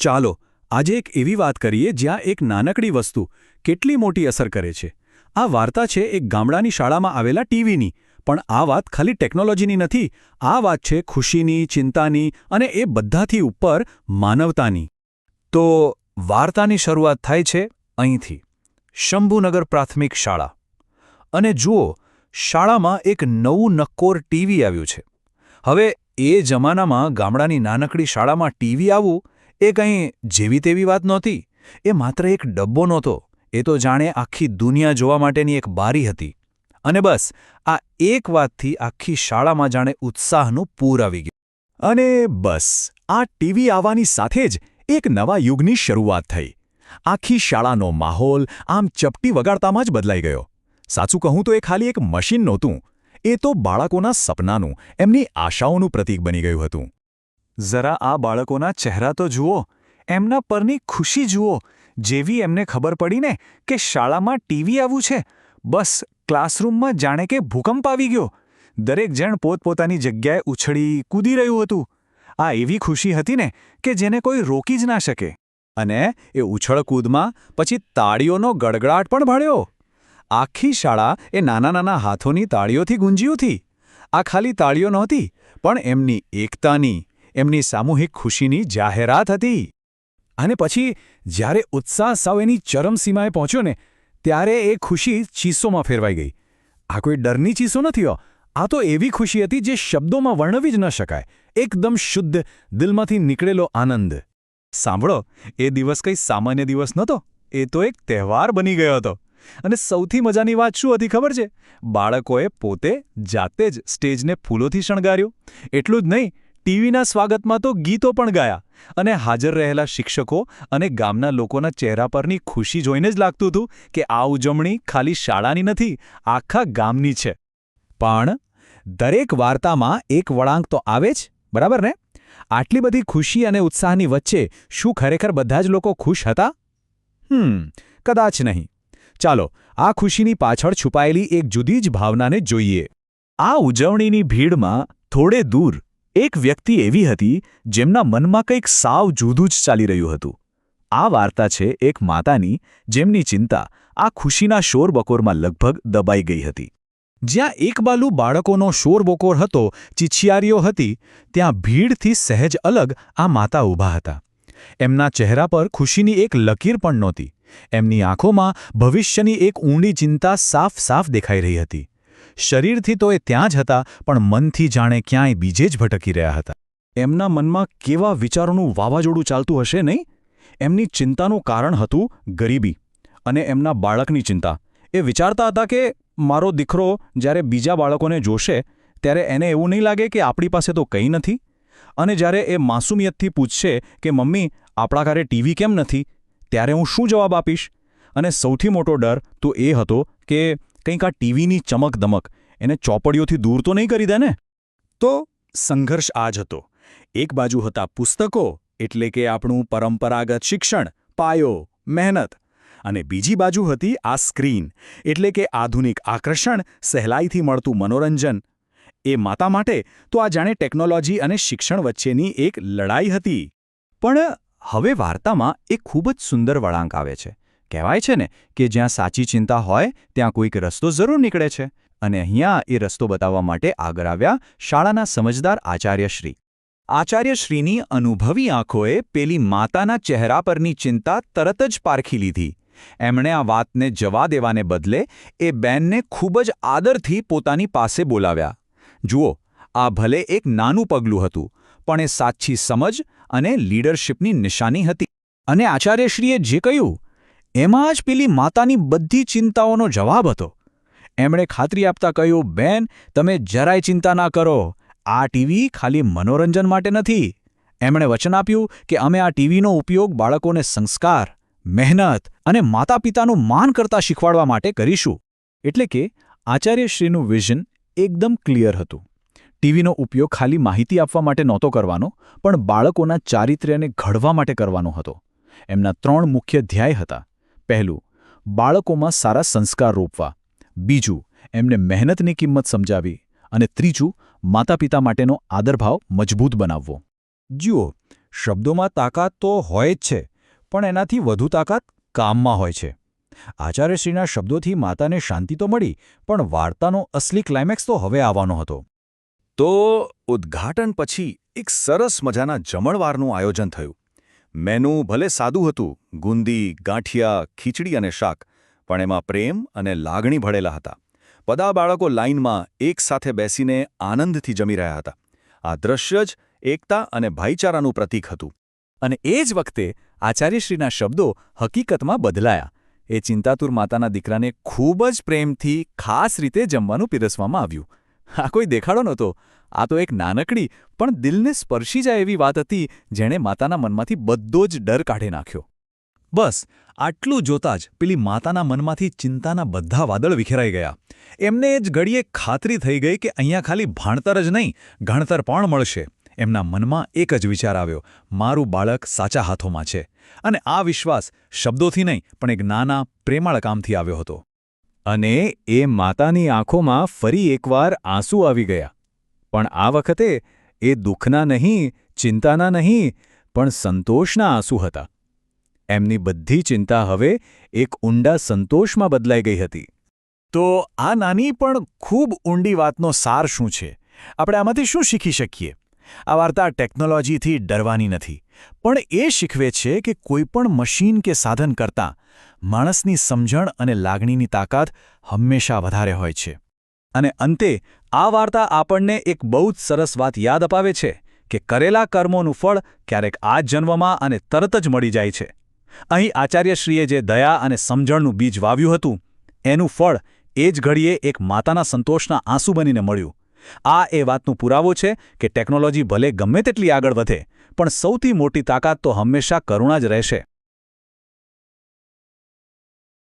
ચાલો આજે એક એવી વાત કરીએ જ્યાં એક નાનકડી વસ્તુ કેટલી મોટી અસર કરે છે. આ વાર્તા છે એક ગામડાની શાળામાં આવેલા ટીવીની. પણ આ વાત ખાલી ટેકનોલોજીની નથી. આ વાત છે ખુશીની, ચિંતાની અને એ બધાથી ઉપર માનવતાની. તો વાર્તાની શરૂઆત થાય છે અહીંથી, શંભુનગર પ્રાથમિક શાળા. અને જુઓ, શાળામાં એક નવું નક્કોર ટીવી આવ્યું છે. હવે એ જમાનામાં ગામડાની નાનકડી શાળામાં ટીવી આવવું એ કંઈ જેવી તેવી વાત નહોતી. એ માત્ર એક ડબ્બો નહોતો, એ તો જાણે આખી દુનિયા જોવા માટેની એક બારી હતી. અને બસ આ એક વાતથી આખી શાળામાં જાણે ઉત્સાહનું પૂર આવી ગયું. અને બસ આ ટીવી આવવાની સાથે જ એક નવા યુગની શરૂઆત થઈ. આખી શાળાનો માહોલ આમ ચપટી વગાડતામાં જ બદલાઈ ગયો. સાચું કહું તો એ ખાલી એક મશીન નહોતું, એ તો બાળકોના સપનાનું, એમની આશાઓનું પ્રતીક બની ગયું હતું. જરા આ બાળકોના ચહેરા તો જુઓ, એમના પરની ખુશી જુઓ. જેવી એમને ખબર પડી ને કે શાળામાં ટીવી આવ્યું છે, બસ ક્લાસરૂમમાં જાણે કે ભૂકંપ આવી ગયો. દરેક જણ પોતપોતાની જગ્યાએ ઉછળી કૂદી રહ્યું હતું. આ એવી ખુશી હતી ને કે જેને કોઈ રોકી જ ના શકે. અને એ ઉછળકૂદમાં પછી તાળીઓનો ગડગડાટ પણ ભળ્યો. આખી શાળા એ નાના નાના હાથોની તાળીઓથી ગુંજી ઉઠી. આ ખાલી તાળીઓ નહોતી, પણ એમની એકતાની, એમની સામૂહિક ખુશીની જાહેરાત હતી. અને પછી જ્યારે ઉત્સાહ સાવ એની ચરમસીમાએ પહોંચ્યો ને, ત્યારે એ ખુશી ચીસોમાં ફેરવાઈ ગઈ. આ કોઈ ડરની ચીસો નથી હો. આ તો એવી ખુશી હતી જે શબ્દોમાં વર્ણવી જ ન શકાય. એકદમ શુદ્ધ, દિલમાંથી નીકળેલો આનંદ. સાંભળો, એ દિવસ કંઈ સામાન્ય દિવસ નહોતો, એ તો એક તહેવાર બની ગયો હતો. અને સૌથી મજાની વાત શું હતી ખબર છે? બાળકોએ પોતે જાતે જ સ્ટેજને ફૂલોથી શણગાર્યું. એટલું જ નહીં, ટીવીના સ્વાગતમાં તો ગીતો પણ ગાયા. અને હાજર રહેલા શિક્ષકો અને ગામના લોકોના ચહેરા પરની ખુશી જોઈને જ લાગતું હતું કે આ ઉજવણી ખાલી શાળાની નથી, આખા ગામની છે. પણ દરેક વાર્તામાં એક વળાંક તો આવે જ, બરાબર ને? આટલી બધી ખુશી અને ઉત્સાહની વચ્ચે શું ખરેખર બધા જ લોકો ખુશ હતા? કદાચ નહીં. ચાલો આ ખુશીની પાછળ છુપાયેલી એક જુદી જ ભાવનાને જોઈએ. આ ઉજવણીની ભીડમાં થોડે દૂર એક વ્યક્તિ એવી હતી જેમના મનમાં કંઈક સાવ જુદું જ ચાલી રહ્યું હતું. આ વાર્તા છે એક માતાની જેમની ચિંતા આ ખુશીના શોરબકોરમાં લગભગ દબાઈ ગઈ હતી. જ્યાં એક બાજુ બાળકોનો શોરબકોર હતો, ચિચિયારીઓ હતી, ત્યાં ભીડથી સહેજ અલગ આ માતા ઊભા હતા. એમના ચહેરા પર ખુશીની એક લકીર પણ નહોતી. એમની આંખોમાં ભવિષ્યની એક ઊંડી ચિંતા સાફ સાફ દેખાઈ રહી હતી. શરીરથી તો એ ત્યાં જ હતા, પણ મનથી જાણે ક્યાંય બીજે જ ભટકી રહ્યા હતા. એમના મનમાં કેવા વિચારોનું વાવાઝોડું ચાલતું હશે નહીં? એમની ચિંતાનું કારણ હતું ગરીબી અને એમના બાળકની ચિંતા. એ વિચારતા હતા કે મારો દીકરો જ્યારે બીજા બાળકોને જોશે ત્યારે એને એવું નહીં લાગે કે આપણી પાસે તો કંઈ નથી. અને જ્યારે એ માસૂમિયતથી પૂછશે કે મમ્મી, આપણા ઘરે ટીવી કેમ નથી, ત્યારે હું શું જવાબ આપીશ? અને સૌથી મોટો ડર તો એ હતો કે કંઈક આ ટીવીની ચમક-દમક એને ચોપડીઓથી દૂર તો નહીં કરી દે ને? તો સંઘર્ષ આ જ હતો. એક બાજુ હતા પુસ્તકો, એટલે કે આપણું પરંપરાગત શિક્ષણ, પાયો, મહેનત. અને બીજી બાજુ હતી આ સ્ક્રીન, એટલે કે આધુનિક આકર્ષણ, સહેલાઈથી મળતું મનોરંજન. એ માતા માટે તો આ જાણે ટેકનોલોજી અને શિક્ષણ વચ્ચેની એક લડાઈ હતી. પણ હવે વાર્તામાં એક ખૂબ જ સુંદર વળાંક આવે છે. કહેવાય છે ને કે જ્યાં સાચી ચિંતા હોય ત્યાં કોઈક રસ્તો જરૂર નીકળે છે. અને અહીંયા એ રસ્તો બતાવવા માટે આગળ આવ્યા શાળાના સમજદાર આચાર્યશ્રી. આચાર્યશ્રીની અનુભવી આંખોએ પેલી માતાના ચહેરા પરની ચિંતા તરત જ પારખી લીધી. એમણે આ વાતને જવા દેવાને બદલે એ બેનને ખૂબ જ આદરથી પોતાની પાસે બોલાવ્યા. જુઓ, આ ભલે એક નાનું પગલું હતું, પણ એ સાચી સમજ અને લીડરશિપની નિશાની હતી. અને આચાર્યશ્રીએ જે કહ્યું એમાં જ પેલી માતાની બધી ચિંતાઓનો જવાબ હતો. એમણે ખાતરી આપતા કહ્યું, બેન, તમે જરાય ચિંતા ના કરો. આ ટીવી ખાલી મનોરંજન માટે નથી. એમણે વચન આપ્યું કે અમે આ ટીવીનો ઉપયોગ બાળકોને સંસ્કાર, મહેનત અને માતા પિતાનું માન કરતા શીખવાડવા માટે કરીશું. એટલે કે આચાર્યશ્રીનું વિઝન એકદમ ક્લિયર હતું. ટીવીનો ઉપયોગ ખાલી માહિતી આપવા માટે નહોતો કરવાનો, પણ બાળકોના ચારિત્ર્યને ઘડવા માટે કરવાનો હતો. એમના 3 મુખ્ય ધ્યેય હતા. પહેલું, બાળકોમાં સારા સંસ્કાર રોપવા. બીજું, એમને મહેનતની કિંમત સમજાવી. અને ત્રીજું, માતા પિતા માટેનો આદરભાવ મજબૂત બનાવવો. જુઓ, શબ્દોમાં તાકાત તો હોય જ છે, પણ એનાથી વધુ તાકાત કામમાં હોય છે. આચાર્યશ્રીના શબ્દોથી માતાને શાંતિ તો મળી, પણ વાર્તાનો અસલી ક્લાઇમેક્સ તો હવે આવવાનો હતો. તો ઉદ્ઘાટન પછી એક સરસ મજાના જમણવારનું આયોજન થયું. મેનુ ભલે સાદું હતું, ગુંદી, ગાંઠિયા, ખીચડી અને શાક, પણ એમાં પ્રેમ અને લાગણી ભળેલા હતા. બધા બાળકો લાઇનમાં એકસાથે બેસીને આનંદથી જમી રહ્યા હતા. આ દ્રશ્ય જ એકતા અને ભાઈચારાનું પ્રતીક હતું. અને એ જ વખતે આચાર્યશ્રીના શબ્દો હકીકતમાં બદલાયા. એ ચિંતાતુર માતાના દીકરાને ખૂબ જ પ્રેમથી ખાસ રીતે જમવાનું પીરસવામાં આવ્યું. આ કોઈ દેખાડો નહોતો. આ તો એક નાનકડી પણ દિલને સ્પર્શી જાય એવી વાત હતી, જેણે માતાના મનમાંથી બધો જ ડર કાઢી નાખ્યો. બસ આટલું જોતાં જ પેલી માતાના મનમાંથી ચિંતાના બધા વાદળ વિખેરાઈ ગયા. એમને જ ઘડીએ ખાતરી થઈ ગઈ કે અહીંયા ખાલી ભણતર જ નહીં, ગણતર પણ મળશે. એમના મનમાં એક જ વિચાર આવ્યો, મારું બાળક સાચા હાથોમાં છે. અને આ વિશ્વાસ શબ્દોથી નહીં, પણ એક નાના પ્રેમાળ કામથી આવ્યો હતો. અને એ માતાની આંખોમાં ફરી એકવાર આંસુ આવી ગયા. પણ આ વખતે એ દુઃખના નહીં, ચિંતાના નહીં, પણ સંતોષના આંસુ હતા. એમની બધી ચિંતા હવે એક ઊંડા સંતોષમાં બદલાઈ ગઈ હતી. તો આ નાની પણ ખૂબ ઊંડી વાતનો સાર શું છે? આપણે આમાંથી શું શીખી શકીએ? આ વાર્તા ટેકનોલોજીથી ડરવાની નથી, પણ એ શીખવે છે કે કોઈપણ મશીન કે સાધન કરતાં માણસની સમજણ અને લાગણીની તાકાત હંમેશા વધારે હોય છે. અને અંતે આ વાર્તા આપણને એક બહુ જ સરસ વાત યાદ અપાવે છે કે કરેલા કર્મોનું ફળ ક્યારેક આ જ જન્મમાં અને તરત જ મળી જાય છે. અહીં આચાર્યશ્રીએ જે દયા અને સમજણનું બીજ વાવ્યું હતું, એનું ફળ એ જ ઘડીએ એક માતાના સંતોષના આંસુ બનીને મળ્યું. આ એ વાતનો પુરાવો છે કે ટેકનોલોજી ભલે ગમે તેટલી આગળ વધે, પણ સૌથી મોટી તાકાત તો હંમેશા કરુણા જ રહેશે.